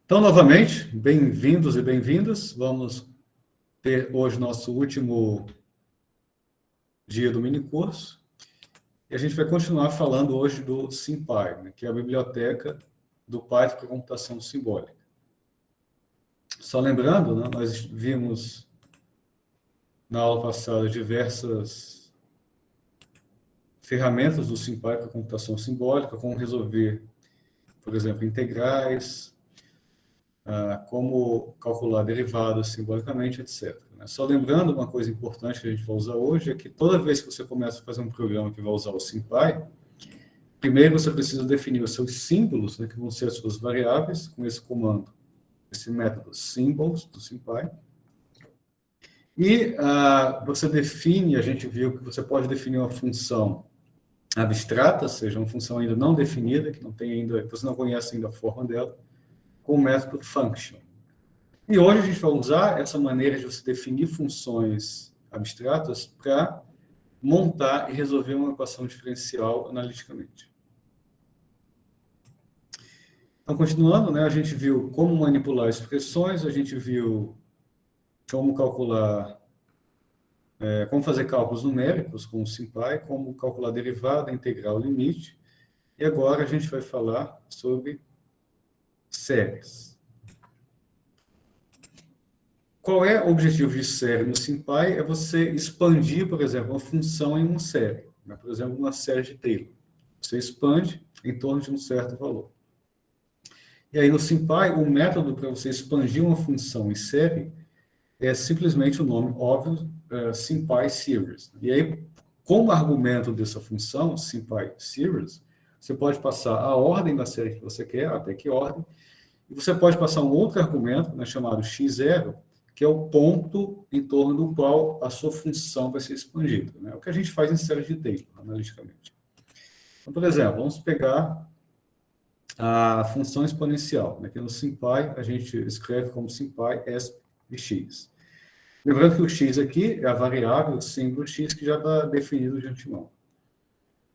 Então, novamente, bem-vindos e bem-vindas. Vamos ter hoje nosso último dia do minicurso. E a gente vai continuar falando hoje do SymPy, né, que é a biblioteca do Python para computação simbólica. Só lembrando, né, nós vimos na aula passada diversas ferramentas do SymPy para computação simbólica, como resolver, por exemplo, integrais, como calcular derivadas simbolicamente, etc. Só lembrando, uma coisa importante que a gente vai usar hoje é que toda vez que você começa a fazer um programa que vai usar o SymPy, primeiro você precisa definir os seus símbolos, né, que vão ser as suas variáveis, com esse comando, esse método symbols do SymPy. E você define, a gente viu que você pode definir uma função abstrata, ou seja, uma função ainda não definida, que não tem ainda, você não conhece ainda a forma dela, com o método function. E hoje a gente vai usar essa maneira de você definir funções abstratas para montar e resolver uma equação diferencial analiticamente. Então, continuando, né, a gente viu como manipular expressões, a gente viu como calcular, como fazer cálculos numéricos com o SymPy, como calcular derivada, integral, limite. E agora a gente vai falar sobre séries. Qual é o objetivo de série no SymPy? É você expandir, por exemplo, uma função em uma série. Né? Por exemplo, uma série de Taylor. Você expande em torno de um certo valor. E aí, no SymPy, o método para você expandir uma função em série é simplesmente o nome óbvio, SymPy Series. E aí, como argumento dessa função, SymPy Series, você pode passar a ordem da série que você quer, até que ordem, e você pode passar um outro argumento, né, chamado x0, que é o ponto em torno do qual a sua função vai ser expandida. Né? O que a gente faz em série de Taylor, analiticamente. Então, por exemplo, vamos pegar a função exponencial. Né? Aqui no SymPy, a gente escreve como SymPy s de x. Lembrando que o x aqui é a variável, o símbolo x, que já está definido de antemão.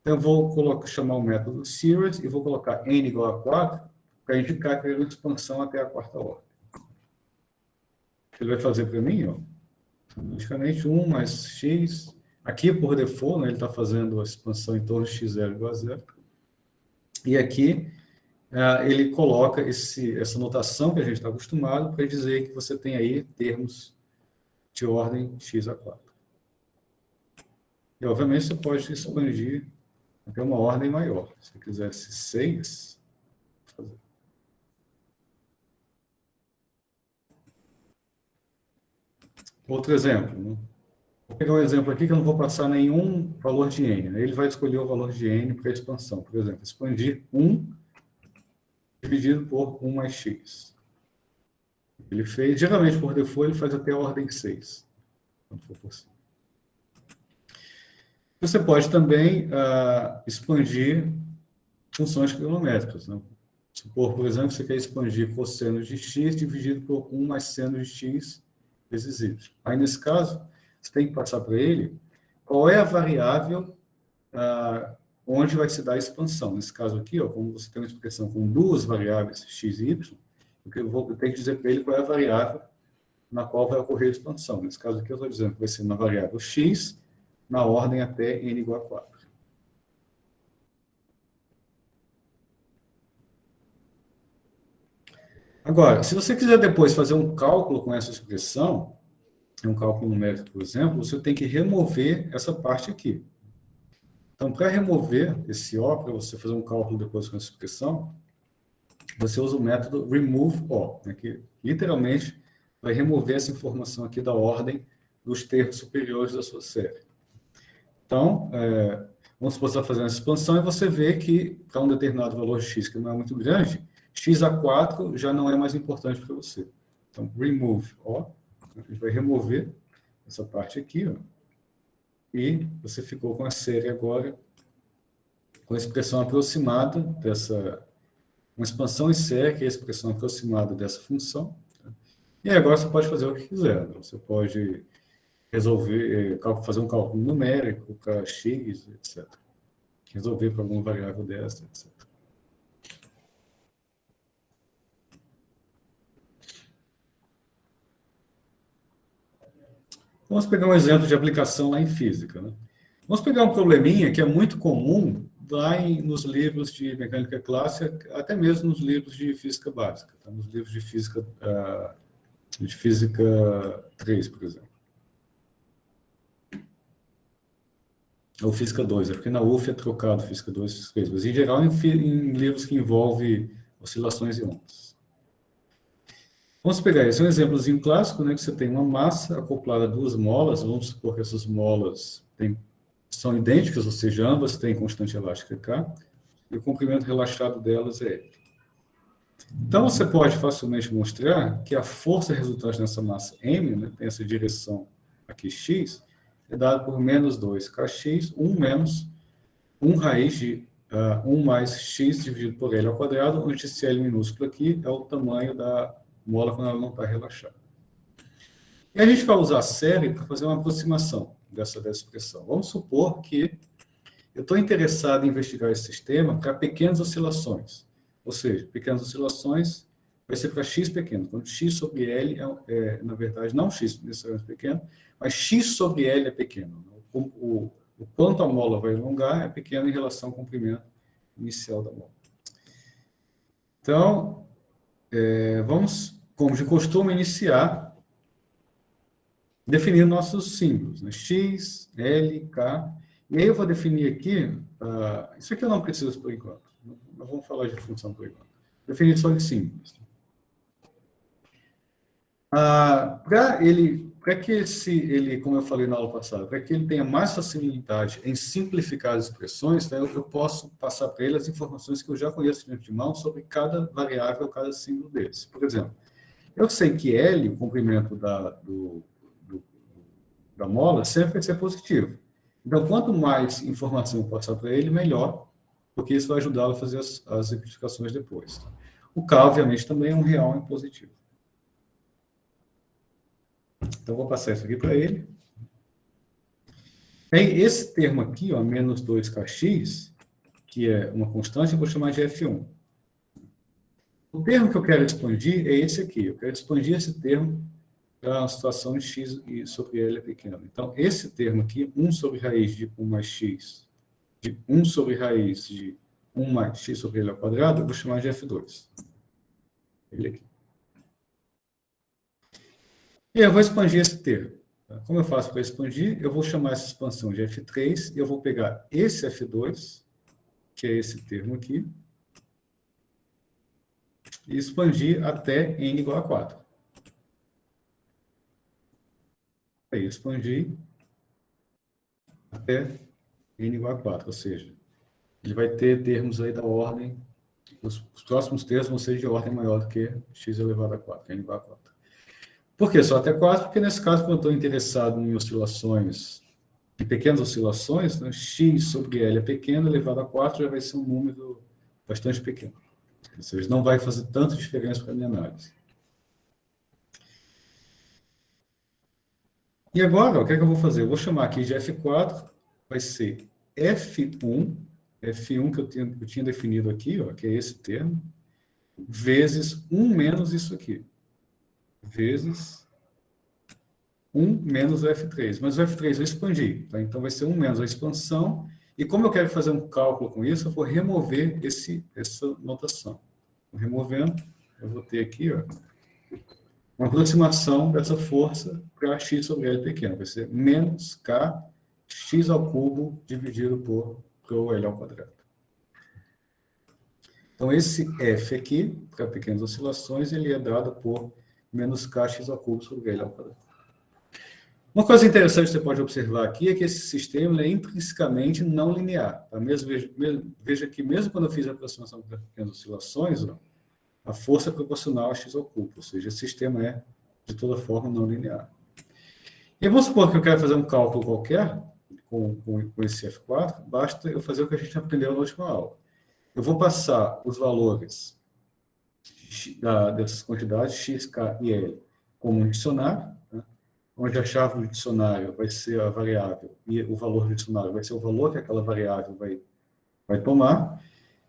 Então, eu vou chamar o método series e vou colocar n igual a 4 para indicar que é uma expansão até a quarta ordem. Ele vai fazer para mim, ó, praticamente 1 mais x. Aqui, por default, né, ele está fazendo a expansão em torno de x0 igual a 0. E aqui, ele coloca essa notação que a gente está acostumado para dizer que você tem aí termos de ordem x a 4. E, obviamente, você pode expandir até uma ordem maior. Se você quisesse 6, fazer. Outro exemplo, né? Vou pegar um exemplo aqui que eu não vou passar nenhum valor de n. Né? Ele vai escolher o valor de n para a expansão. Por exemplo, expandir 1 dividido por 1 mais x. Ele fez, geralmente por default, ele faz até a ordem 6, quando for possível. Você pode também expandir funções trigonométricas. Né? Supor, por exemplo, que você quer expandir cosseno de x dividido por 1 mais seno de x vezes y. Aí, nesse caso, você tem que passar para ele qual é a variável onde vai se dar a expansão. Nesse caso aqui, ó, como você tem uma expressão com duas variáveis x e y, eu tenho que dizer para ele qual é a variável na qual vai ocorrer a expansão. Nesse caso aqui, eu estou dizendo que vai ser na variável x, na ordem até n igual a 4. Agora, se você quiser depois fazer um cálculo com essa expressão, um cálculo numérico, por exemplo, você tem que remover essa parte aqui. Então, para remover esse O, para você fazer um cálculo depois com essa expressão, você usa o método removeO, né, que literalmente vai remover essa informação aqui da ordem dos termos superiores da sua série. Então, vamos supor que você está fazendo essa expansão e você vê que, para um determinado valor x que não é muito grande, x a 4 já não é mais importante para você. Então, removeO, a gente vai remover essa parte aqui, ó, e você ficou com a série agora com a expressão aproximada dessa, uma expansão em série, que é a expressão aproximada dessa função. Tá? E agora você pode fazer o que quiser. Né? Você pode resolver, fazer um cálculo numérico para x, etc. Resolver para alguma variável dessa, etc. Vamos pegar um exemplo de aplicação lá em física, né? Vamos pegar um probleminha que é muito comum lá nos livros de mecânica clássica, até mesmo nos livros de física básica, tá? Nos livros de física 3, por exemplo. Ou física 2, é porque na UF é trocado física 2 e física 3, mas em geral em livros que envolvem oscilações e ondas. Vamos pegar esse, um exemplozinho clássico, né, que você tem uma massa acoplada a duas molas, vamos supor que essas molas são idênticas, ou seja, ambas têm constante elástica K, e o comprimento relaxado delas é L. Então, você pode facilmente mostrar que a força resultante nessa massa M, né, tem essa direção aqui x, é dada por menos 2kx, 1 menos 1 raiz de 1 mais x dividido por L ao quadrado, onde esse L minúsculo aqui é o tamanho da mola quando ela não está relaxada. E a gente vai usar a série para fazer uma aproximação dessa expressão. Vamos supor que eu estou interessado em investigar esse sistema para pequenas oscilações. Ou seja, pequenas oscilações vai ser para x pequeno. Quando x sobre L na verdade, não x necessariamente pequeno, mas x sobre L é pequeno. O quanto a mola vai alongar é pequeno em relação ao comprimento inicial da mola. Então, vamos, como de costume, iniciar definindo nossos símbolos, né? X, L, K. E aí eu vou definir aqui, isso aqui eu não preciso por enquanto. Não vamos falar de função por enquanto. Definir só de símbolos. Para que ele, como eu falei na aula passada, para que ele tenha mais facilidade em simplificar as expressões, né, eu posso passar para ele as informações que eu já conheço de antemão sobre cada variável, cada símbolo deles. Por exemplo, eu sei que L, o comprimento da mola, sempre vai ser positivo. Então, quanto mais informação eu passar para ele, melhor, porque isso vai ajudá-lo a fazer as simplificações depois. O K, obviamente, também é um real em positivo. Então, vou passar isso aqui para ele. Tem esse termo aqui, ó, menos 2kx, que é uma constante, eu vou chamar de F1. O termo que eu quero expandir é esse aqui. Eu quero expandir esse termo para uma situação de x sobre L é pequeno. Então, esse termo aqui, 1 sobre raiz de 1 mais x, de 1 sobre raiz de 1 mais x sobre L ao quadrado, eu vou chamar de F2. Ele aqui. E eu vou expandir esse termo. Como eu faço para expandir? Eu vou chamar essa expansão de F3, e eu vou pegar esse F2, que é esse termo aqui, e expandir até n igual a 4. Aí, expandir até n igual a 4, ou seja, ele vai ter termos aí da ordem, os próximos termos vão ser de ordem maior do que x elevado a 4, que é n igual a 4. Por que só até 4? Porque nesse caso, quando eu estou interessado em oscilações, em pequenas oscilações, né, x sobre L é pequeno, elevado a 4 já vai ser um número bastante pequeno. Ou seja, não vai fazer tanta diferença para a minha análise. E agora, o que é que eu vou fazer? Eu vou chamar aqui de F4, vai ser F1 que eu tinha definido aqui, ó, que é esse termo, vezes 1 menos isso aqui. Vezes 1 menos o F3. Mas o F3 eu expandi, tá? Então vai ser 1 menos a expansão. E como eu quero fazer um cálculo com isso, eu vou remover essa notação. Removendo, eu vou ter aqui, ó, uma aproximação dessa força para x sobre L pequeno. Vai ser menos k x ao cubo dividido por L ao quadrado. Então, esse F aqui, para pequenas oscilações, ele é dado por menos k x ao cubo sobre L ao quadrado. Uma coisa interessante que você pode observar aqui é que esse sistema é intrinsecamente não linear. Tá? Veja que mesmo quando eu fiz a aproximação para pequenas oscilações, ó, a força é proporcional a x ao cubo, ou seja, esse sistema é, de toda forma, não linear. E vamos supor que eu quero fazer um cálculo qualquer com esse F4, basta eu fazer o que a gente aprendeu na última aula. Eu vou passar os valores dessas quantidades, x, k e l, como um dicionário, né? Onde a chave do dicionário vai ser a variável e o valor do dicionário vai ser o valor que aquela variável vai tomar.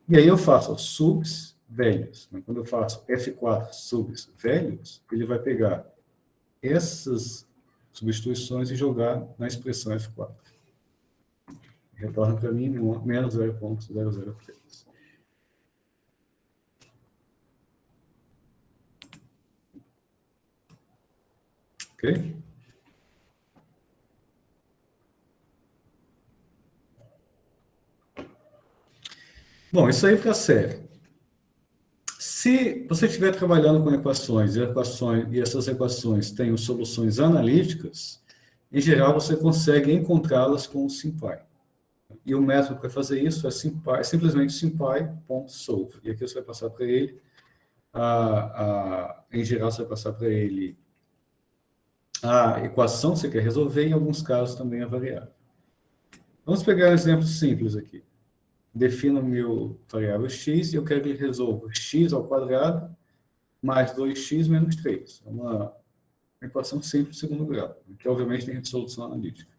E aí eu faço subs velhos. Quando eu faço F4 subs velhos, ele vai pegar esses substituições e jogar na expressão F4. Retorna para mim menos 0,003. Ok? Bom, isso aí para a série. Se você estiver trabalhando com equações e essas equações têm soluções analíticas, em geral você consegue encontrá-las com o SymPy. E o método para fazer isso é simplesmente sympy.solve. E aqui você vai passar para ele, em geral você vai passar para ele a equação que você quer resolver, e em alguns casos também a variável. Vamos pegar um exemplo simples aqui. Defino meu variável x e eu quero que ele resolva x ao quadrado mais 2x menos 3. É uma equação simples de segundo grau, que obviamente tem resolução analítica.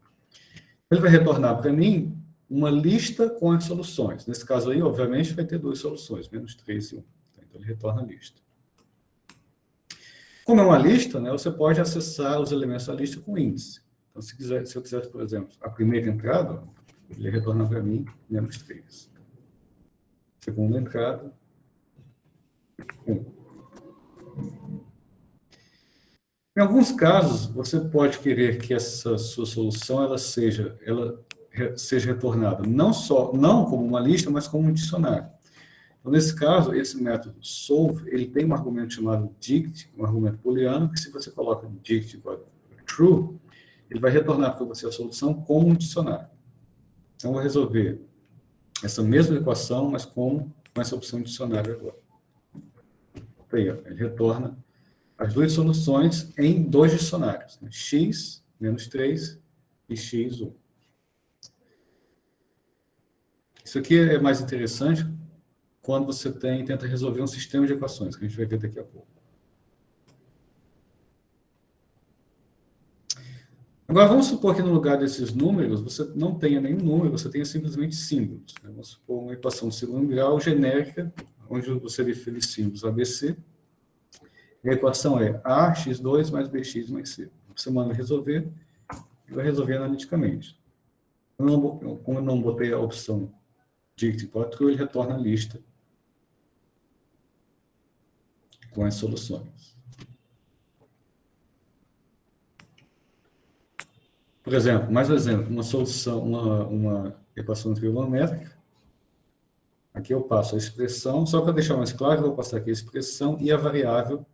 Ele vai retornar para mim uma lista com as soluções. Nesse caso aí, obviamente, vai ter duas soluções, menos 3 e 1. Então, ele retorna a lista. Como é uma lista, né, você pode acessar os elementos da lista com índice. Então, se eu quiser, por exemplo, a primeira entrada, ele retorna para mim menos 3. Segunda entrada, 1. Em alguns casos, você pode querer que essa sua solução ela seja retornada não como uma lista, mas como um dicionário. Então, nesse caso, esse método solve, ele tem um argumento chamado dict, um argumento booleano, que se você coloca dict igual a true, ele vai retornar para você a solução como um dicionário. Então, eu vou resolver essa mesma equação, mas com essa opção de dicionário agora. Aí, ele retorna as duas soluções em dois dicionários, né? X, menos 3 e x, 1. Isso aqui é mais interessante quando você tenta resolver um sistema de equações, que a gente vai ver daqui a pouco. Agora, vamos supor que no lugar desses números, você não tenha nenhum número, você tenha simplesmente símbolos, né? Vamos supor uma equação de segundo grau genérica, onde você define símbolos ABC. A equação é ax2 mais bx mais c. Você manda resolver, e vai resolver analiticamente. Como eu não botei a opção dict igual a true, ele retorna a lista com as soluções. Por exemplo, mais um exemplo, uma solução, uma equação trigonométrica. Aqui eu passo a expressão, só para deixar mais claro, eu vou passar aqui a expressão e a variável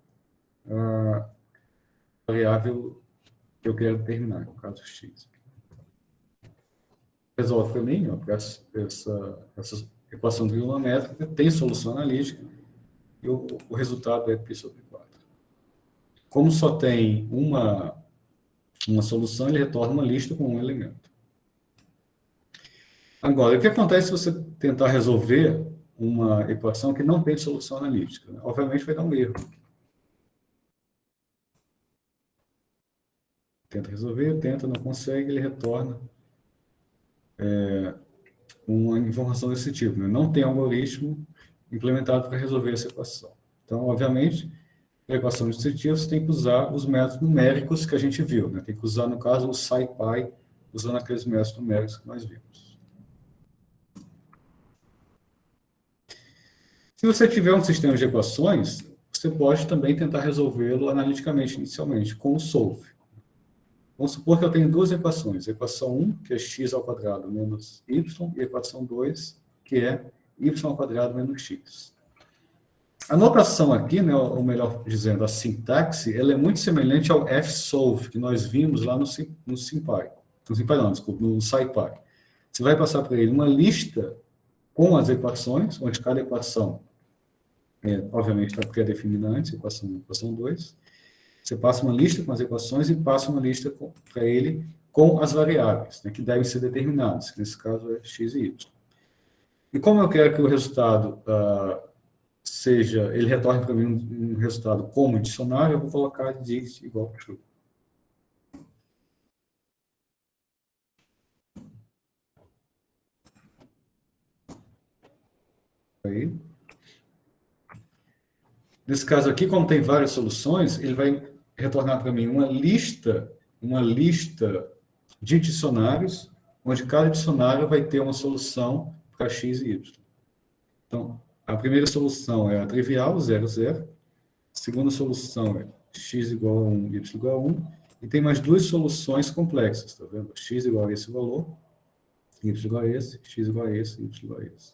que eu quero determinar, no caso x. Resolve para mim, essa equação trigonométrica tem solução analítica e o resultado é π sobre 4. Como só tem uma solução, ele retorna uma lista com um elemento. Agora, o que acontece se você tentar resolver uma equação que não tem solução analítica? Obviamente vai dar um erro. Tenta resolver, não consegue, ele retorna uma informação desse tipo, né? Não tem algoritmo implementado para resolver essa equação. Então, obviamente, para a equação desse tipo, você tem que usar os métodos numéricos que a gente viu, né? Tem que usar, no caso, o SciPy, usando aqueles métodos numéricos que nós vimos. Se você tiver um sistema de equações, você pode também tentar resolvê-lo analiticamente, inicialmente, com o solve. Vamos supor que eu tenho duas equações. A equação 1, que é x ao quadrado menos y, e a equação 2, que é y ao quadrado menos x. A notação aqui, né, ou melhor dizendo, a sintaxe, ela é muito semelhante ao fsolve, que nós vimos lá no SymPy. No SymPy não, desculpa, no SciPy. Você vai passar para ele uma lista com as equações, onde cada equação, obviamente, está pré-definida antes, equação 2. Você passa uma lista com as equações e passa uma lista para ele com as variáveis, né, que devem ser determinadas, que nesse caso é x e y. E como eu quero que o resultado ele retorne para mim um resultado como dicionário, eu vou colocar dict igual a true. Aí. Nesse caso aqui, como tem várias soluções, ele vai retornar para mim uma lista uma lista de dicionários, onde cada dicionário vai ter uma solução para x e y. Então, a primeira solução é a trivial, 0, 0. A segunda solução é x igual a 1, y igual a 1. E tem mais duas soluções complexas, tá vendo? X igual a esse valor, y igual a esse, x igual a esse, y igual a esse.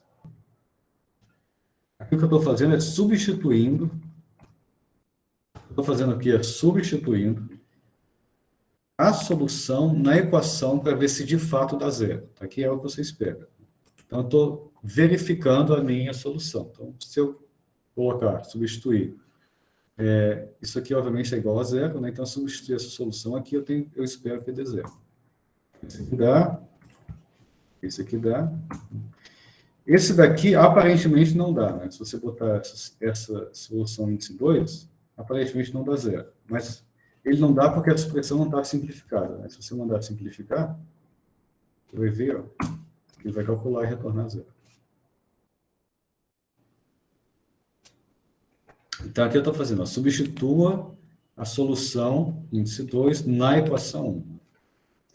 Aqui o que eu estou fazendo é substituindo. Estou fazendo aqui é substituindo a solução na equação para ver se de fato dá zero. Aqui é o que você espera. Então, eu estou verificando a minha solução. Então, se eu colocar, substituir, isso aqui, obviamente, é igual a zero, né? Então, substituir essa solução aqui, eu espero que dê zero. Esse aqui dá. Esse aqui dá. Esse daqui, aparentemente, não dá, né? Se você botar essa solução índice 2, aparentemente não dá zero. Mas ele não dá porque a expressão não está simplificada, né? Se você mandar simplificar, você vai ver, ó, ele vai calcular e retornar zero. Então, aqui eu estou fazendo, ó, substitua a solução índice 2 na equação 1.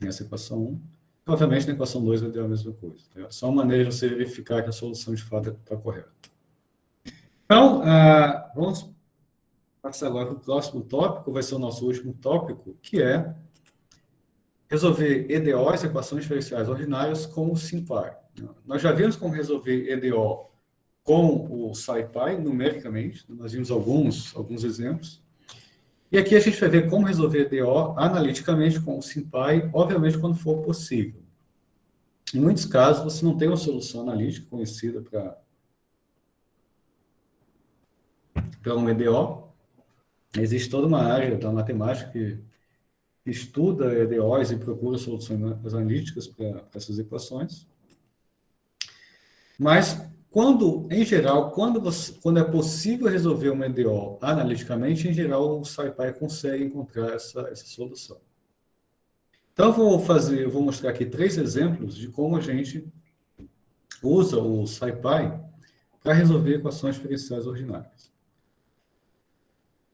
Nessa equação 1. Obviamente, na equação 2 vai ter a mesma coisa. Tá? É só uma maneira de você verificar que a solução de fato está correta. Então, vamos passar agora para o próximo tópico, vai ser o nosso último tópico, que é resolver EDOs, equações diferenciais ordinárias, com o SymPy. Nós já vimos como resolver EDO com o SciPy, numericamente, nós vimos alguns exemplos. E aqui a gente vai ver como resolver EDO analiticamente com o SymPy, obviamente quando for possível. Em muitos casos, você não tem uma solução analítica conhecida para um EDO. Existe toda uma área da matemática que estuda EDOs e procura soluções analíticas para essas equações. Mas, em geral, quando é possível resolver uma EDO analiticamente, em geral, o SciPy consegue encontrar essa solução. Então, eu vou mostrar aqui 3 exemplos de como a gente usa o SciPy para resolver equações diferenciais ordinárias.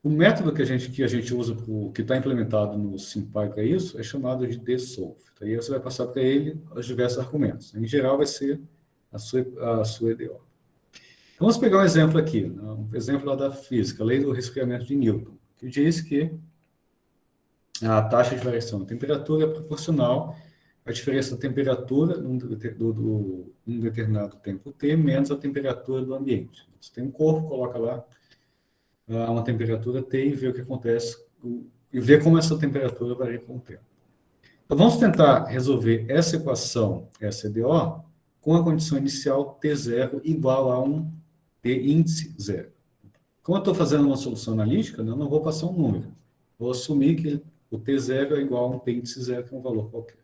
O método que a gente usa, que está implementado no SymPy para isso, é chamado de dsolve. Aí você vai passar para ele os diversos argumentos. Em geral, vai ser a sua EDO. Então, vamos pegar um exemplo aqui, né? Um exemplo lá da física, a lei do resfriamento de Newton, que diz que a taxa de variação da temperatura é proporcional à diferença da temperatura num determinado tempo t menos a temperatura do ambiente. Você tem um corpo, coloca lá uma temperatura T e vê o que acontece, e vê como essa temperatura varia com o tempo. Então, vamos tentar resolver essa equação, essa EDO, com a condição inicial T0 igual a um T índice zero. Como eu estou fazendo uma solução analítica, eu não vou passar um número. Vou assumir que o T0 é igual a um T índice zero, que é um valor qualquer.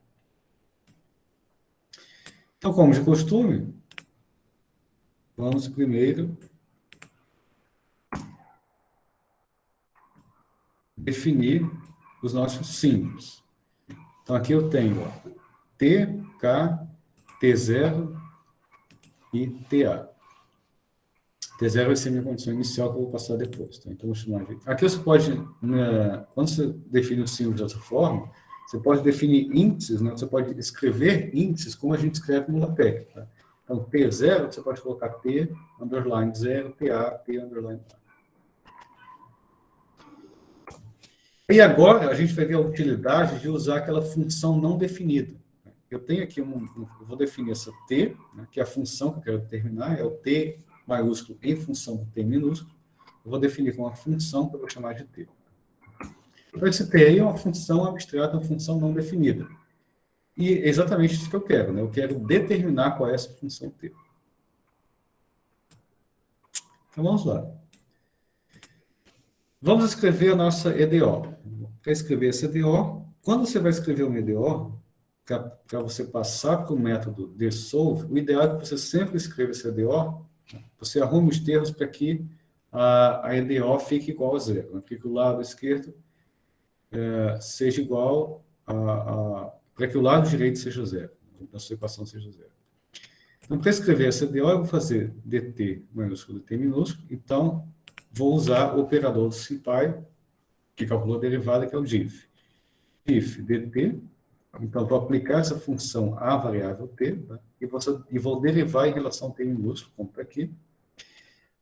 Então, como de costume, vamos primeiro definir os nossos símbolos. Então, aqui eu tenho T, K, T0 e TA. T0 vai ser a minha condição inicial que eu vou passar depois. Tá? Então, vou chamar de... Aqui você pode, quando você define os símbolos dessa forma, você pode definir índices, né? Você pode escrever índices como a gente escreve no LaTeX. Tá? Então, T0, você pode colocar T, underline 0, TA, T, underline 1. E agora a gente vai ver a utilidade de usar aquela função não definida. Eu tenho aqui eu vou definir essa T, né, que é a função que eu quero determinar, é o T maiúsculo em função do T minúsculo. Eu vou definir com uma função que eu vou chamar de T. Então, esse T aí é uma função abstrata, uma função não definida. E é exatamente isso que eu quero, né? Eu quero determinar qual é essa função T. Então, vamos lá. Vamos escrever a nossa EDO. Para escrever essa EDO, quando você vai escrever uma EDO, para você passar para o método dsolve, o ideal é que você sempre escreva essa EDO, você arrume os termos para que a EDO fique igual a zero, né? Para que o lado esquerdo seja igual para que o lado direito seja zero, a sua equação seja zero. Então, para escrever essa EDO, eu vou fazer dt maiúsculo dt minúsculo, então vou usar o operador do SymPy, que calculou a derivada, que é o diff. if dt, então vou aplicar essa função à variável t, tá? E vou derivar em relação a t minúsculo, como está aqui.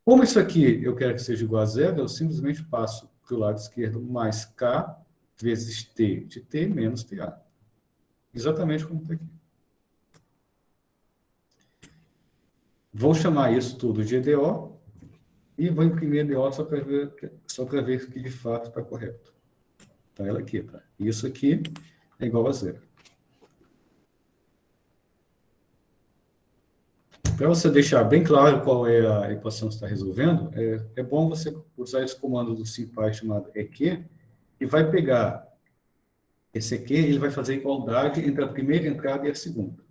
Como isso aqui eu quero que seja igual a zero, eu simplesmente passo para o lado esquerdo mais k vezes t de t menos ta. Exatamente como está aqui. Vou chamar isso tudo de EDO e vou imprimir EDO só para ver que de fato está correto. Então, ela aqui, tá? Isso aqui é igual a zero. Para você deixar bem claro qual é a equação que você está resolvendo, é bom você usar esse comando do SymPy chamado EQ, e vai pegar esse EQ, ele vai fazer igualdade entre a primeira entrada e a segunda.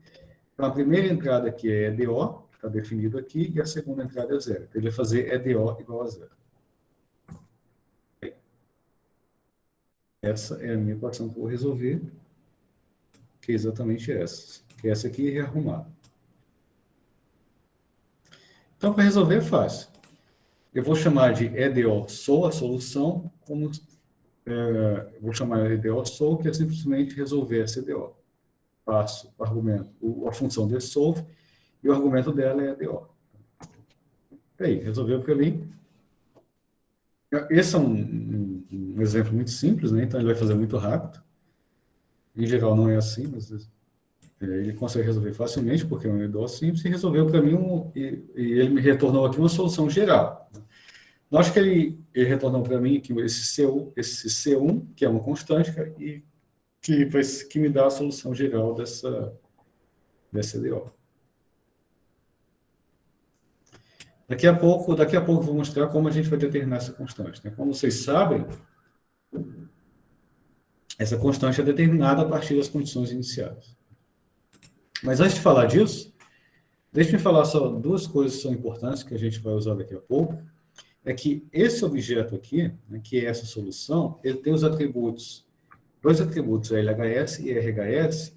Então, a primeira entrada aqui é EDO, que está definido aqui, e a segunda entrada é zero. Então, ele vai fazer EDO igual a zero. Essa é a minha equação que eu vou resolver, que é exatamente essa. Que essa aqui é arrumada. Então, para resolver é fácil. Eu vou chamar de EDO sou a solução, vou chamar de EDO sou, que é simplesmente resolver essa EDO. Passo o argumento, a função de solve, e o argumento dela é EDO. Aí, resolveu para mim. Esse é um exemplo muito simples, né? Então ele vai fazer muito rápido. Em geral não é assim, mas ele consegue resolver facilmente, porque é um EDO simples, e resolveu para mim, e ele me retornou aqui uma solução geral. Nós que ele retornou para mim que esse C1, que é uma constante, e que me dá a solução geral dessa EDO. Daqui a pouco eu vou mostrar como a gente vai determinar essa constante, né? Como vocês sabem, essa constante é determinada a partir das condições iniciais. Mas antes de falar disso, deixe-me falar só duas coisas que são importantes, que a gente vai usar daqui a pouco. É que esse objeto aqui, né, que é essa solução, ele tem os atributos, dois atributos, LHS e RHS,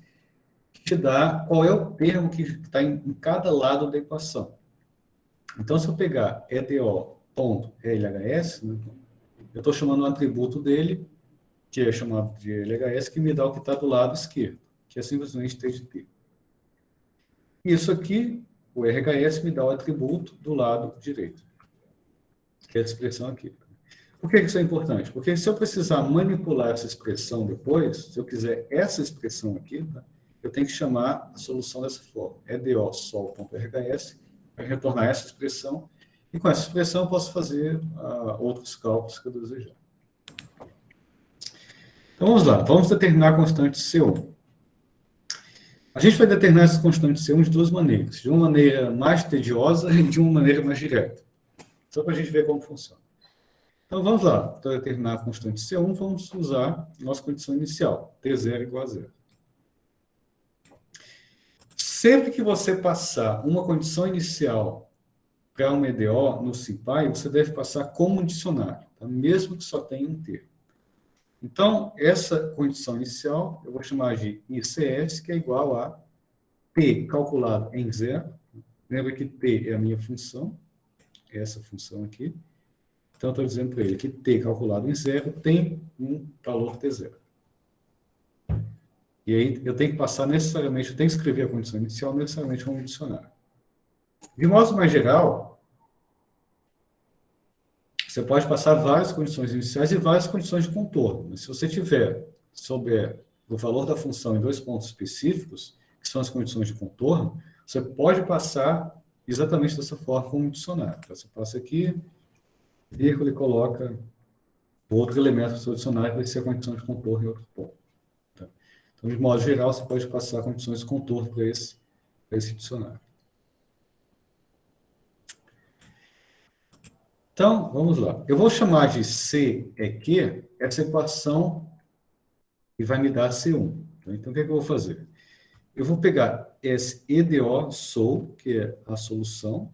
que te dá qual é o termo que está em cada lado da equação. Então, se eu pegar EDO.LHS, né, eu estou chamando um atributo dele, que é chamado de LHS, que me dá o que está do lado esquerdo, que é simplesmente T de T. Isso aqui, o RHS, me dá o atributo do lado direito, que é a expressão aqui. Por que isso é importante? Porque se eu precisar manipular essa expressão depois, se eu quiser essa expressão aqui, tá, eu tenho que chamar a solução dessa forma, EDO sol.RHS, para retornar essa expressão, e com essa expressão eu posso fazer outros cálculos que eu desejar. Então vamos lá, vamos determinar a constante C1. A gente vai determinar essa constante C1 de duas maneiras, de uma maneira mais tediosa e de uma maneira mais direta, só para a gente ver como funciona. Então vamos lá, para determinar a constante C1, vamos usar a nossa condição inicial, T0 igual a zero. Sempre que você passar uma condição inicial para um EDO no SymPy, você deve passar como um dicionário, tá? Mesmo que só tenha um termo. Então, essa condição inicial, eu vou chamar de ICS, que é igual a T calculado em zero. Lembra que T é a minha função, essa função aqui. Então, eu estou dizendo para ele que T calculado em zero tem um valor T0. E aí, eu tenho que passar necessariamente, eu tenho que escrever a condição inicial necessariamente como um dicionário. De modo mais geral, você pode passar várias condições iniciais e várias condições de contorno. Mas se você souber o valor da função em dois pontos específicos, que são as condições de contorno, você pode passar exatamente dessa forma como um dicionário. Então, você passa aqui, vírgula, e coloca outro elemento do seu dicionário, que vai ser a condição de contorno em outro ponto. Tá? Então, de modo geral, você pode passar condições de contorno para esse dicionário. Então, vamos lá. Eu vou chamar de C é que essa equação que vai me dar C1. Então, o que é que eu vou fazer? Eu vou pegar esse EDO sou, que é a solução.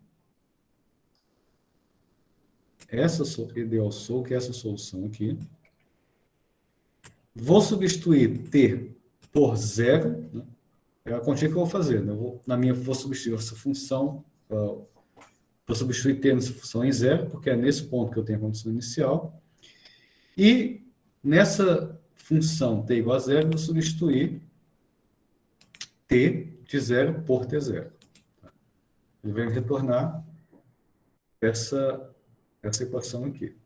Essa EDO sou, que é essa solução aqui. Vou substituir T por zero, né? É a continha que eu vou fazer. Né? Vou substituir essa função, vou substituir T nessa função em zero, porque é nesse ponto que eu tenho a condição inicial. E nessa função t igual a zero, eu vou substituir t de zero por t0. Ele vai me retornar essa equação aqui.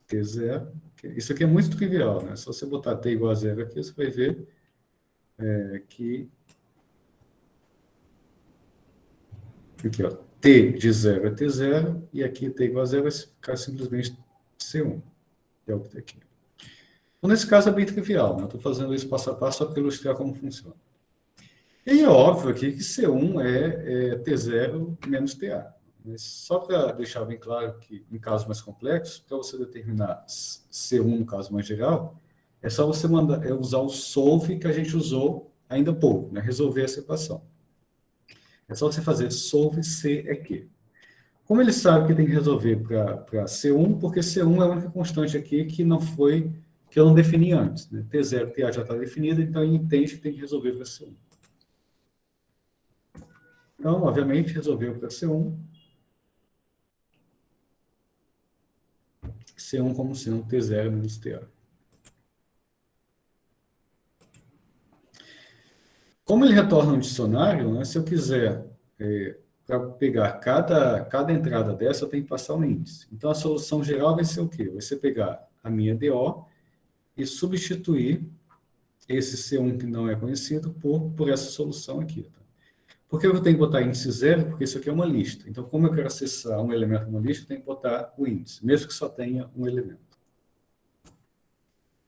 T0. Isso aqui é muito trivial, né? Se você botar t igual a zero aqui, você vai ver que aqui, ó, t de 0 é t0, e aqui t igual a zero vai ficar simplesmente c1, que é o que está aqui. Então, nesse caso é bem trivial, né? Eu estou fazendo isso passo a passo só para ilustrar como funciona. E é óbvio aqui que C1 é T0 menos TA. Mas só para deixar bem claro que, em casos mais complexos, para você determinar C1 no caso mais geral, é só você usar o solve que a gente usou ainda há pouco, né? Resolver essa equação. É só você fazer solve C é Q. Como ele sabe que tem que resolver para C1, porque C1 é a única constante aqui que eu não defini antes, né? T0 e TA já está definido, então ele entende que tem que resolver para C1. Então, obviamente, resolveu para C1. C1 como sendo T0 menos TA. Como ele retorna um dicionário, né, se eu quiser, para pegar cada entrada dessa, eu tenho que passar um índice. Então, a solução geral vai ser o quê? Vai ser pegar a minha DO e substituir esse C1 que não é conhecido por essa solução aqui. Tá? Por que eu tenho que botar índice zero? Porque isso aqui é uma lista. Então, como eu quero acessar um elemento numa lista, eu tenho que botar o índice, mesmo que só tenha um elemento.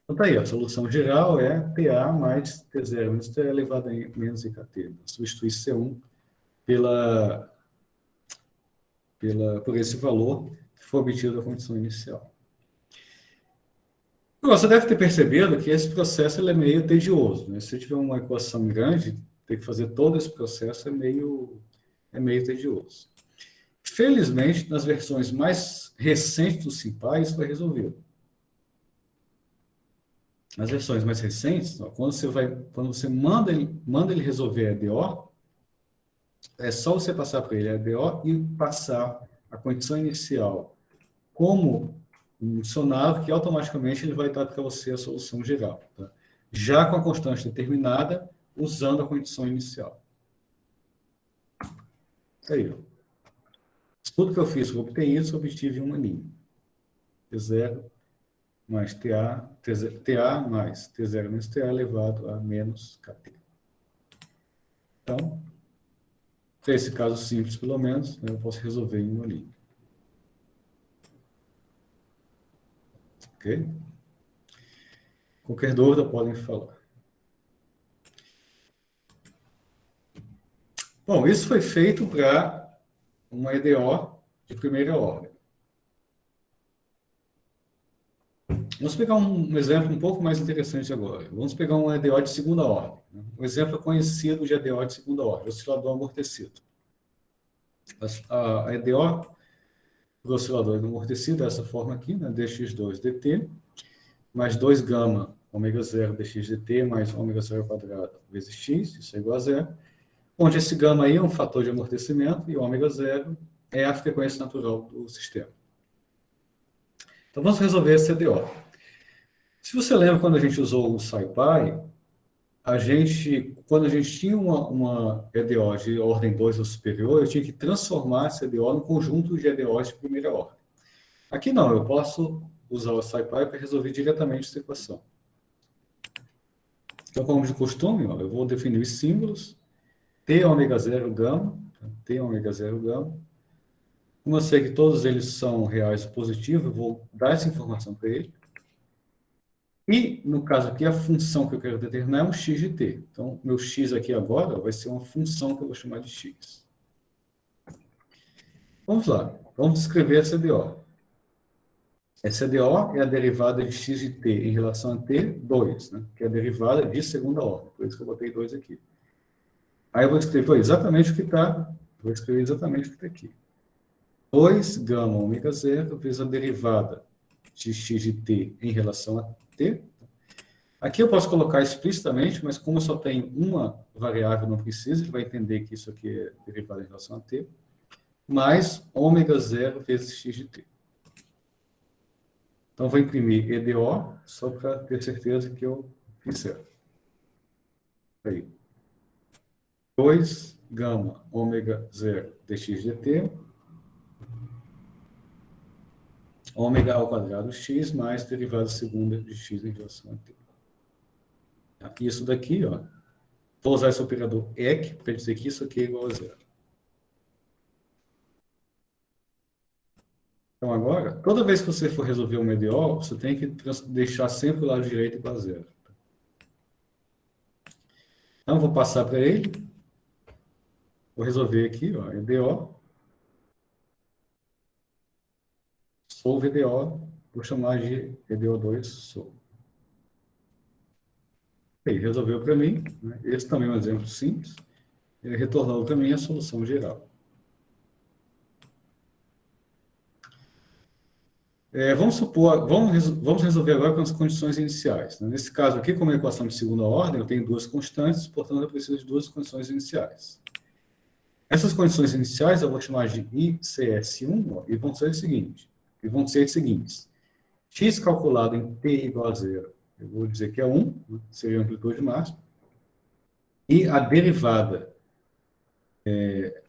Então, tá aí, a solução geral é TA mais T0 menos T elevado a menos IKT. Substituir C1 por esse valor que foi obtido da condição inicial. Agora, você deve ter percebido que esse processo ele é meio tedioso. Né? Se tiver uma equação grande, ter que fazer todo esse processo é meio tedioso. Felizmente, nas versões mais recentes do SymPy, isso foi resolvido. Nas versões mais recentes, ó, quando você manda ele resolver a EDO, é só você passar para ele a EDO e passar a condição inicial como um dicionário, que automaticamente ele vai dar para você a solução geral. Tá? Já com a constante determinada, usando a condição inicial. Aí, ó. Tudo que eu fiz para obter isso, eu obtive uma linha. T0 mais TA mais T0 menos TA elevado a menos KT. Então, para esse caso simples, pelo menos, eu posso resolver em uma linha. Ok? Qualquer dúvida, podem falar. Bom, isso foi feito para uma EDO de primeira ordem. Vamos pegar um exemplo um pouco mais interessante agora. Vamos pegar um EDO de segunda ordem. Um exemplo conhecido de EDO de segunda ordem, oscilador amortecido. A EDO do oscilador amortecido é essa forma aqui, né? dx2 dt, mais 2 gama ômega 0 dx dt, mais ômega 0 quadrado vezes x, isso é igual a zero. Onde esse gama aí é um fator de amortecimento e ômega 0 é a frequência natural do sistema. Então, vamos resolver esse EDO. Se você lembra quando a gente usou o SciPy, quando a gente tinha uma EDO de ordem 2 ou superior, eu tinha que transformar essa EDO no conjunto de EDOs de primeira ordem. Aqui não, eu posso usar o SciPy para resolver diretamente essa equação. Então, como de costume, ó, eu vou definir os símbolos, T ômega 0 gama, T ômega 0 gama. Como eu sei que todos eles são reais ou positivos, eu vou dar essa informação para ele. E, no caso aqui, a função que eu quero determinar é um x de t. Então, meu x aqui agora vai ser uma função que eu vou chamar de x. Vamos lá. Vamos descrever essa EDO. Essa EDO é a derivada de x de t em relação a t, 2, né? Que é a derivada de segunda ordem. Por isso que eu botei 2 aqui. Aí eu vou escrever exatamente o que está. Vou escrever exatamente o que está aqui. 2 gama ômega 0 vezes a derivada de x de t em relação a t. Aqui eu posso colocar explicitamente, mas como eu só tenho uma variável, não precisa, ele vai entender que isso aqui é derivada em relação a t, mais ômega 0 vezes x de t. Então, vou imprimir EDO, só para ter certeza que eu fiz certo. Aí. 2 gama ômega 0 dx dt, ômega ao quadrado x mais derivada segunda de x em relação a t. Isso daqui, ó, vou usar esse operador EC para dizer que isso aqui é igual a zero. Então, agora, toda vez que você for resolver um EDO, você tem que deixar sempre o lado direito igual a zero. Então, vou passar para ele. Vou resolver aqui, ó, EDO. Solve EDO. Vou chamar de EDO2 solve. Ele resolveu para mim. Né? Esse também é um exemplo simples. Ele retornou para mim a solução geral. Vamos supor, vamos resolver agora com as condições iniciais. Né? Nesse caso aqui, como é uma equação de segunda ordem, eu tenho duas constantes, portanto, eu preciso de duas condições iniciais. Essas condições iniciais eu vou chamar de ICS1, ó, e vão ser as seguintes. X calculado em t igual a zero, eu vou dizer que é 1, né? Seria a amplitude máxima. E a derivada,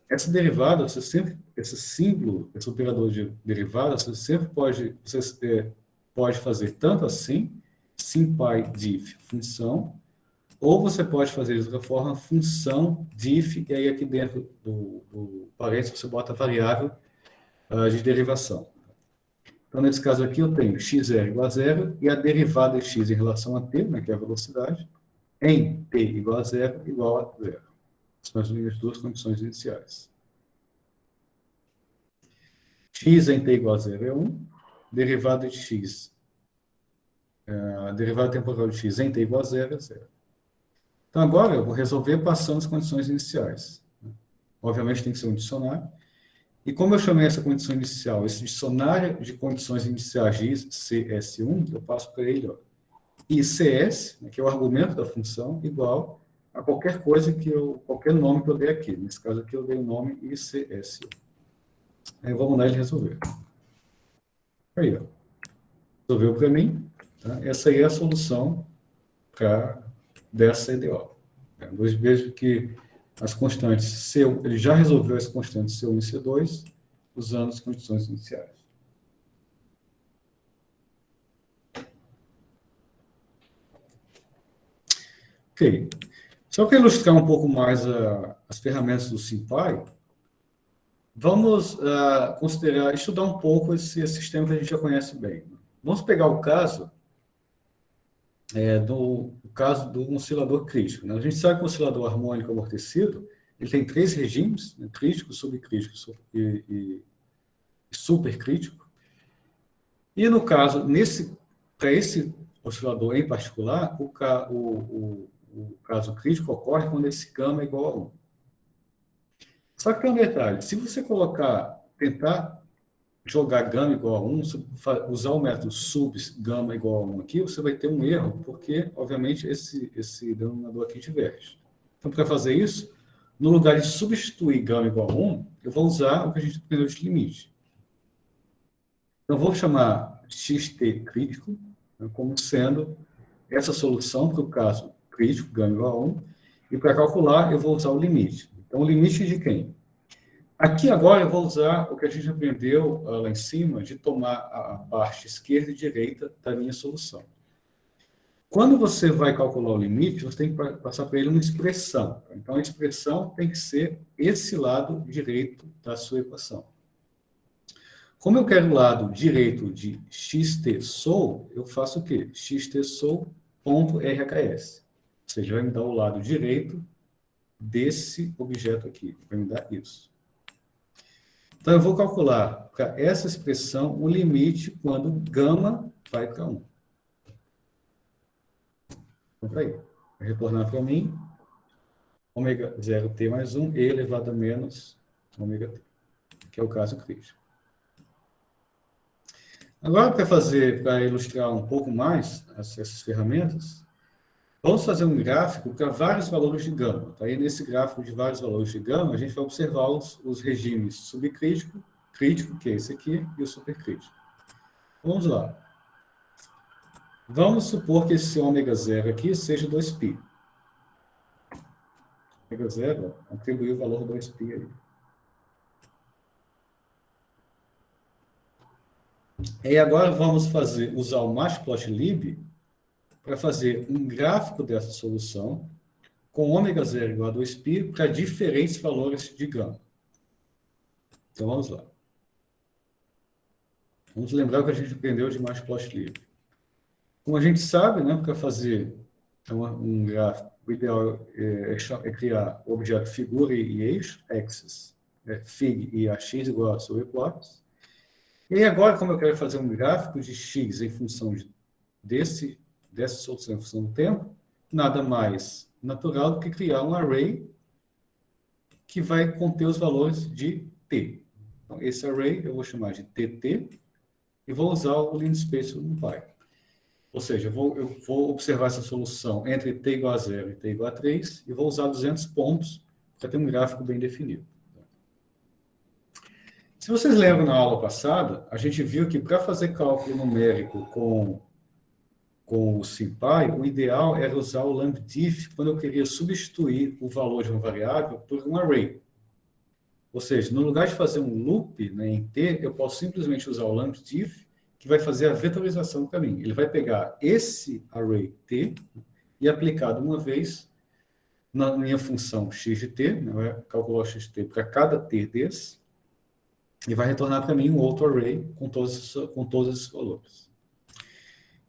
essa derivada, você sempre, esse símbolo, esse operador de derivada, você sempre pode fazer tanto assim, simpy diff função, ou você pode fazer de outra forma, função diff, e aí aqui dentro do parênteses você bota a variável de derivação. Então, nesse caso aqui, eu tenho x0 igual a zero, e a derivada de x em relação a t, né, que é a velocidade, em t igual a zero, igual a zero. São as minhas duas condições iniciais. X em t igual a zero é 1, derivada de x, a derivada temporal de x em t igual a zero é zero. Então, agora eu vou resolver passando as condições iniciais. Obviamente tem que ser um dicionário. E como eu chamei essa condição inicial, esse dicionário de condições iniciais de CS1, eu passo para ele, ó, ICS, né, que é o argumento da função, igual a qualquer coisa qualquer nome que eu dei aqui. Nesse caso aqui eu dei o nome ICS1. Aí eu vou mandar ele resolver. Aí, ó. Resolveu para mim. Tá? Essa aí é a solução dessa EDO. Vejo que as constantes C1, ele já resolveu as constantes C1 e C2 usando as condições iniciais. Ok. Só para ilustrar um pouco mais as ferramentas do SymPy, vamos estudar um pouco esse sistema que a gente já conhece bem. Vamos pegar o caso do oscilador crítico. Né? A gente sabe que o oscilador harmônico amortecido ele tem três regimes, né? Crítico, subcrítico e supercrítico. E no caso, para esse oscilador em particular, o caso crítico ocorre quando esse gama é igual a 1. Só que tem um detalhe, se você tentar jogar gama igual a 1, usar o método subs gama igual a 1 aqui, você vai ter um erro, porque, obviamente, esse denominador aqui diverge. Então, para fazer isso, no lugar de substituir gama igual a 1, eu vou usar o que a gente aprendeu de limite. Então, vou chamar xt crítico, né, como sendo essa solução para o caso crítico, gama igual a 1, e para calcular, eu vou usar o limite. Então, o limite de quem? Aqui agora eu vou usar o que a gente aprendeu lá em cima, de tomar a parte esquerda e direita da minha solução. Quando você vai calcular o limite, você tem que passar para ele uma expressão. Então, a expressão tem que ser esse lado direito da sua equação. Como eu quero o lado direito de xtsol, eu faço o quê? xtsol.rhs. Ou seja, vai me dar o lado direito desse objeto aqui. Vai me dar isso. Então, eu vou calcular para essa expressão o limite quando gama vai para 1. Então, para aí. Vai retornar para mim ômega 0t mais 1 e elevado a menos ômega t, que é o caso crítico. Agora, para ilustrar um pouco mais essas ferramentas, vamos fazer um gráfico para vários valores de gama. Tá? E nesse gráfico de vários valores de gama, a gente vai observar os regimes subcrítico, crítico, que é esse aqui, e o supercrítico. Vamos lá. Vamos supor que esse ômega zero aqui seja 2π. Ômega zero, atribuir o valor 2π aí. E agora vamos usar o matplotlib para fazer um gráfico dessa solução com ômega zero igual a 2π para diferentes valores de gama. Então vamos lá. Vamos lembrar o que a gente aprendeu de matplotlib. Como a gente sabe, né, para fazer um gráfico, o ideal é criar o objeto figura e eixo, axis, fig e ax igual a sobreplots. E aí agora, como eu quero fazer um gráfico de x em função dessa solução em função do tempo, nada mais natural do que criar um array que vai conter os valores de t. Então, esse array eu vou chamar de tt e vou usar o linspace do NumPy. Ou seja, eu vou observar essa solução entre t igual a 0 e t igual a 3 e vou usar 200 pontos para ter um gráfico bem definido. Se vocês lembram na aula passada, a gente viu que para fazer cálculo numérico com o SymPy, o ideal era usar o lambdiff quando eu queria substituir o valor de uma variável por um array. Ou seja, no lugar de fazer um loop, né, em t, eu posso simplesmente usar o lambdiff, que vai fazer a vetorização para mim. Ele vai pegar esse array t e aplicar de uma vez na minha função x de t, né, vai calcular o x de t para cada t desse, e vai retornar para mim um outro array com todos esses valores.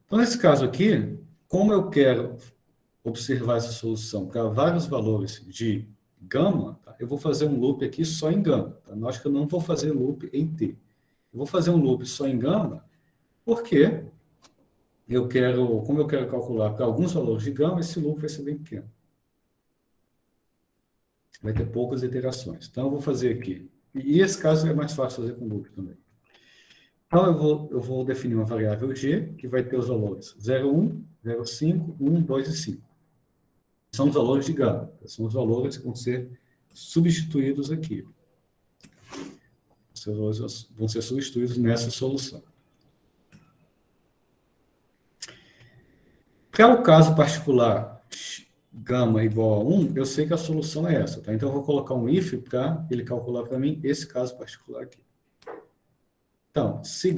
Então, nesse caso aqui, como eu quero observar essa solução para vários valores de gama, tá? Eu vou fazer um loop aqui só em gama. Tá? Nós que eu não vou fazer loop em t. Eu vou fazer um loop só em gama porque como eu quero calcular para alguns valores de gama, esse loop vai ser bem pequeno. Vai ter poucas iterações. Então, eu vou fazer aqui. E esse caso é mais fácil fazer com loop também. Então, eu vou definir uma variável g, que vai ter os valores 0, 1, 0, 5, 1, 2 e 5. São os valores de gama. São os valores que vão ser substituídos aqui. Os valores vão ser substituídos nessa solução. Para o caso particular, gama igual a 1, eu sei que a solução é essa. Tá? Então, eu vou colocar um if para ele calcular para mim esse caso particular aqui. Então, se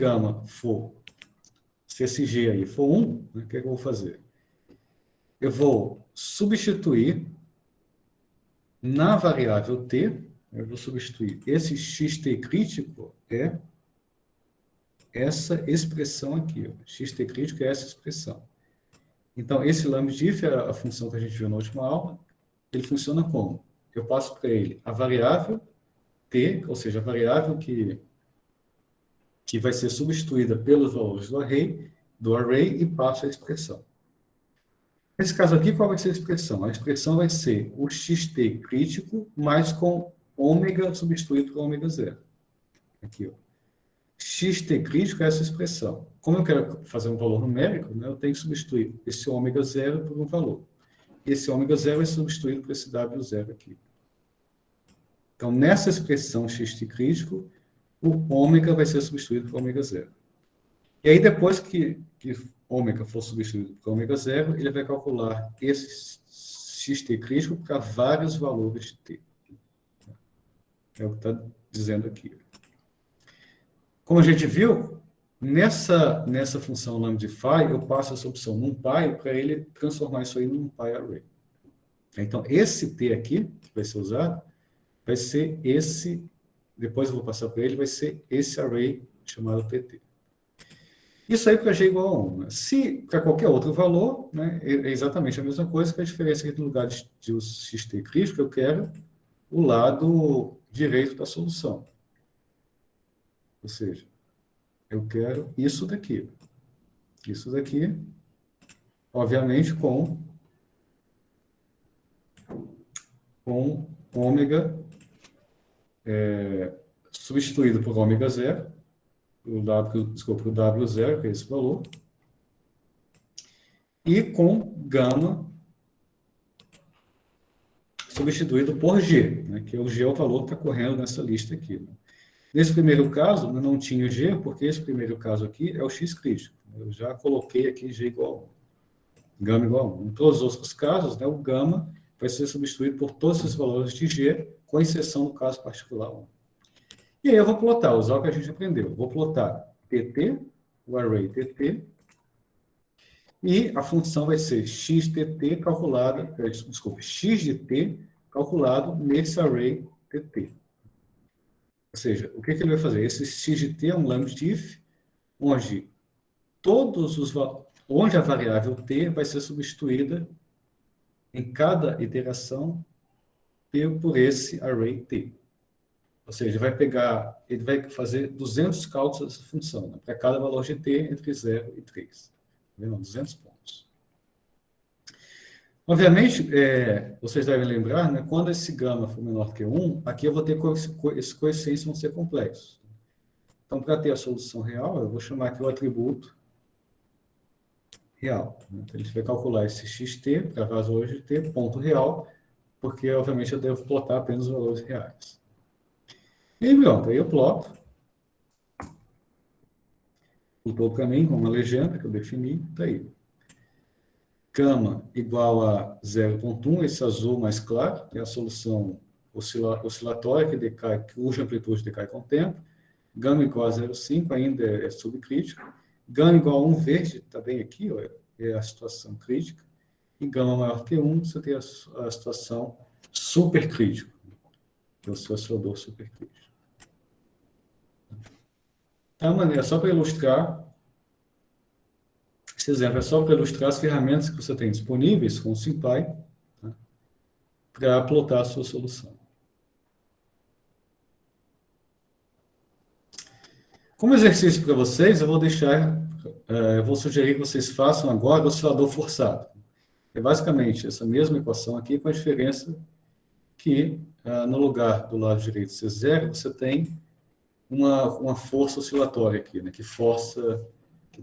esse g aí for 1, né, o que é que eu vou fazer? Eu vou substituir na variável t, eu vou substituir esse xt crítico é essa expressão aqui. Ó. Xt crítico é essa expressão. Então, esse lambdiff, a função que a gente viu na última aula, ele funciona como? Eu passo para ele a variável t, ou seja, a variável que vai ser substituída pelos valores do array e passo a expressão. Nesse caso aqui, qual vai ser a expressão? A expressão vai ser o xt crítico mais com ômega substituído por ômega zero. Aqui, ó. Xt crítico é essa expressão. Como eu quero fazer um valor numérico, né, eu tenho que substituir esse ômega zero por um valor. Esse ômega zero é substituído por esse w zero aqui. Então, nessa expressão xt crítico, o ômega vai ser substituído por ômega zero. E aí, depois que ômega for substituído por ômega zero, ele vai calcular esse xt crítico para vários valores de t. É o que está dizendo aqui. Como a gente viu, nessa função lambdify, eu passo essa opção numpy para ele transformar isso aí num numpy array. Então, esse t aqui, que vai ser usado, vai ser esse, depois eu vou passar para ele, vai ser esse array chamado tt. Isso aí para g igual a 1. Né? Se para qualquer outro valor, né, é exatamente a mesma coisa, que a diferença é que no lugar de o xt crítico, eu quero o lado direito da solução. Ou seja, eu quero isso daqui. Isso daqui, obviamente, com ômega substituído por ômega zero, o W zero, que é esse valor, e com gama substituído por G, né, que o G é o valor que está correndo nessa lista aqui. Né? Nesse primeiro caso, eu não tinha G, porque esse primeiro caso aqui é o X crítico. Eu já coloquei aqui G igual a 1, gama igual a 1. Em todos os outros casos, né, o gama vai ser substituído por todos os valores de G, com exceção do caso particular 1. E aí eu vou plotar, usar o que a gente aprendeu. Vou plotar TT, o array TT, e a função vai ser xtt calculada, desculpa, x de t calculado nesse array TT. Ou seja, o que ele vai fazer? Esse x de t é um lambda if, onde onde a variável t vai ser substituída em cada iteração por esse array t. Ou seja, ele vai fazer 200 cálculos dessa função, né, para cada valor de t entre 0 e 3. Tá 200 pontos. Obviamente, vocês devem lembrar, né, quando esse gama for menor que 1, aqui eu vou ter esses coeficientes vão ser complexos. Então, para ter a solução real, eu vou chamar aqui o atributo real. Né? Então, a gente vai calcular esse xt para vários valores de t, ponto real, porque, obviamente, eu devo plotar apenas os valores reais. E aí, pronto, aí eu ploto. Plotou para mim com uma legenda que eu defini, está aí. Gama igual a 0,1, esse azul mais claro, é a solução oscilatória que decai, cuja amplitude decai com o tempo. Gama igual a 0,5 ainda é subcrítico. Gama igual a 1 verde, está bem aqui, ó, é a situação crítica. E gama maior que 1, você tem a situação supercrítica, que é o seu oscilador supercrítico. Então, a maneira, só para ilustrar, esse exemplo é só para ilustrar as ferramentas que você tem disponíveis com o SymPy, tá, para plotar a sua solução. Como exercício para vocês, eu vou sugerir que vocês façam agora o oscilador forçado. É basicamente essa mesma equação aqui, com a diferença que no lugar do lado direito ser 0, você tem uma força oscilatória aqui, né, que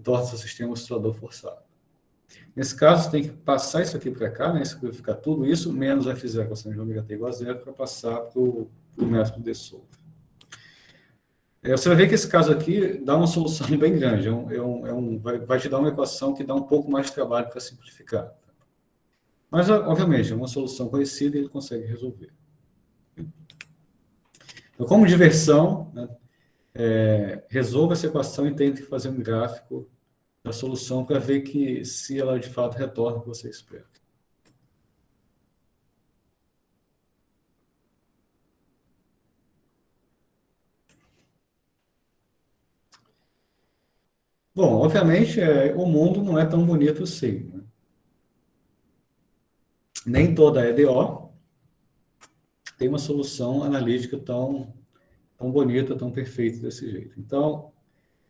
torna o sistema oscilador forçado. Nesse caso, você tem que passar isso aqui para cá, né, simplificar tudo isso, menos f0 cosseno de ômega t igual a 0, para passar para o método de solve. Você vai ver que esse caso aqui dá uma solução bem grande, vai te dar uma equação que dá um pouco mais de trabalho para simplificar. Mas, obviamente, é uma solução conhecida e ele consegue resolver. Então, como diversão, né, resolva essa equação e tente fazer um gráfico da solução para ver se ela de fato retorna o que você espera. Bom, obviamente, o mundo não é tão bonito assim, né? Nem toda EDO tem uma solução analítica tão bonita, tão perfeita desse jeito. Então,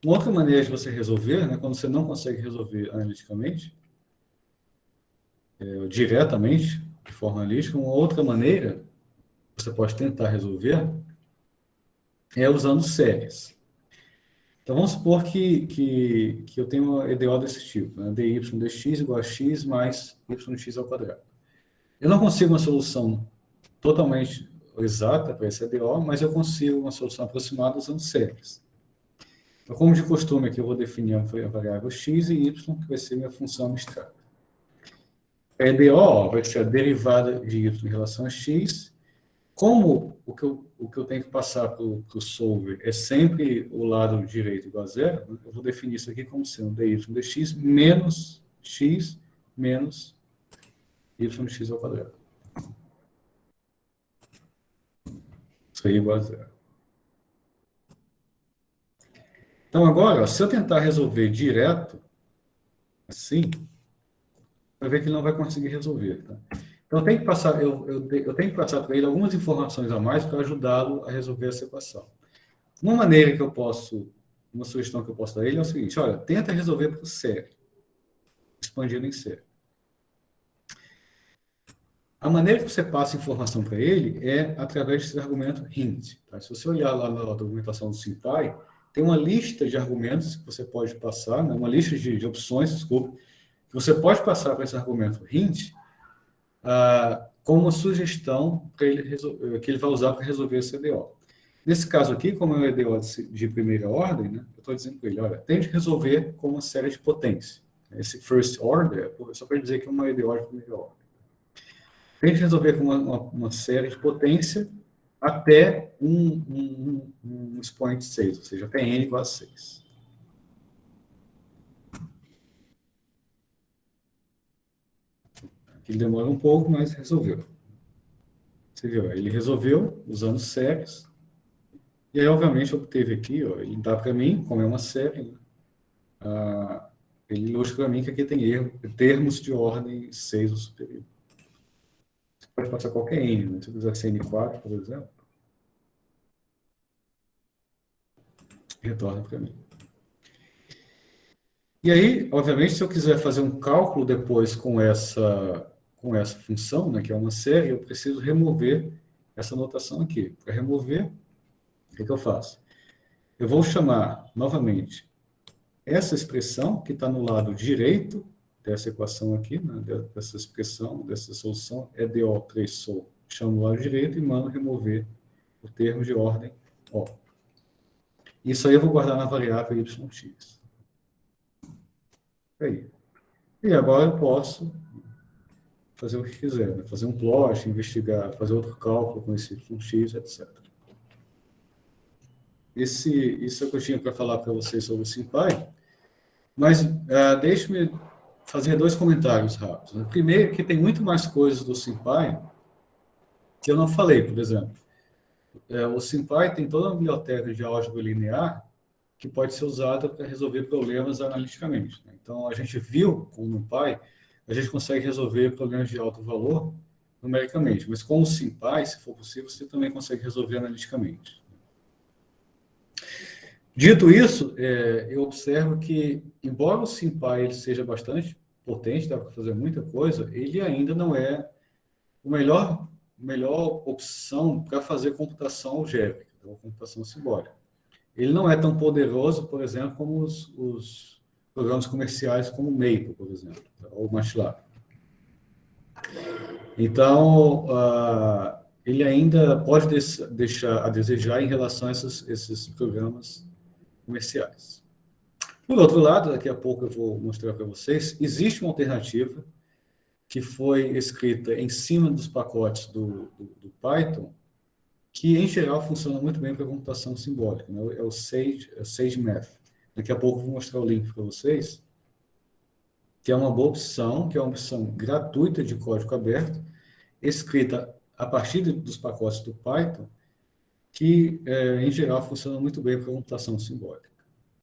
uma outra maneira de você resolver, né, quando você não consegue resolver analiticamente, diretamente, de forma analítica, uma outra maneira que você pode tentar resolver é usando séries. Então, vamos supor que eu tenho uma EDO desse tipo, né, dy dx igual a x mais yx ao quadrado. Eu não consigo uma solução totalmente exata para esse EDO, mas eu consigo uma solução aproximada usando séries. Então, como de costume, aqui eu vou definir a variável x e y, que vai ser minha função abstrata. A EDO vai ser a derivada de y em relação a x. Como o que eu tenho que passar para o solver é sempre o lado direito igual a 0, eu vou definir isso aqui como sendo dy dx menos x menos yx ao quadrado. Isso aí é igual a 0. Então, agora, se eu tentar resolver direto, assim, vai ver que ele não vai conseguir resolver. Tá? Então, eu tenho que passar para ele algumas informações a mais para ajudá-lo a resolver essa equação. Uma sugestão que eu posso dar a ele é o seguinte: olha, tenta resolver por série, expandindo em série. A maneira que você passa informação para ele é através desse argumento hint. Tá? Se você olhar lá na documentação do SymPy, tem uma lista de argumentos que você pode passar, né? Uma lista de opções, desculpa, que você pode passar para esse argumento hint como uma sugestão para ele que ele vai usar para resolver esse EDO. Nesse caso aqui, como é um EDO de primeira ordem, né, eu estou dizendo para ele, olha, tente resolver com uma série de potência. Esse first order é só para dizer que é uma EDO de primeira ordem. Tente resolver com uma série de potência até um expoente 6, ou seja, até n igual a 6. Aqui ele demora um pouco, mas resolveu. Você viu, ele resolveu usando séries. E aí, obviamente, obteve aqui, ó, ele dá para mim, como é uma série, né, ele ilustra para mim que aqui tem termos de ordem 6 ou superior. Você pode passar qualquer n, né? Se eu quiser ser n4, por exemplo, retorna para mim. E aí, obviamente, se eu quiser fazer um cálculo depois com essa função, né, que é uma série, eu preciso remover essa notação aqui. Para remover, o que eu faço? Eu vou chamar, novamente, essa expressão que está no lado direito dessa equação aqui, né, dessa expressão, dessa solução, é DO3SOL. Chamo o lado direito e mando remover o termo de ordem O. Isso aí eu vou guardar na variável yx. Aí. E agora eu posso fazer o que quiser, né? Fazer um plot, investigar, fazer outro cálculo com esse x, etc. Isso é o que eu tinha para falar para vocês sobre o SymPy, mas deixe-me fazer dois comentários rápidos. Né? Primeiro, que tem muito mais coisas do SymPy que eu não falei, por exemplo. O SymPy tem toda uma biblioteca de álgebra linear que pode ser usada para resolver problemas analiticamente. Né? Então, a gente viu com o NumPy, a gente consegue resolver problemas de alto valor numericamente, mas com o SymPy, se for possível, você também consegue resolver analiticamente. Dito isso, eu observo que, embora o SymPy ele seja bastante potente, dá para fazer muita coisa, ele ainda não é a melhor opção para fazer computação algébrica, ou computação simbólica. Ele não é tão poderoso, por exemplo, como os programas comerciais como o Maple, por exemplo, ou o MATLAB. Então, ele ainda pode deixar a desejar em relação a esses programas comerciais. Por outro lado, daqui a pouco eu vou mostrar para vocês, existe uma alternativa que foi escrita em cima dos pacotes do Python, que, em geral, funciona muito bem para computação simbólica, né? É o SageMath. Daqui a pouco eu vou mostrar o link para vocês, que é uma boa opção, que é uma opção gratuita de código aberto, escrita a partir dos pacotes do Python, que, em geral, funciona muito bem para computação simbólica.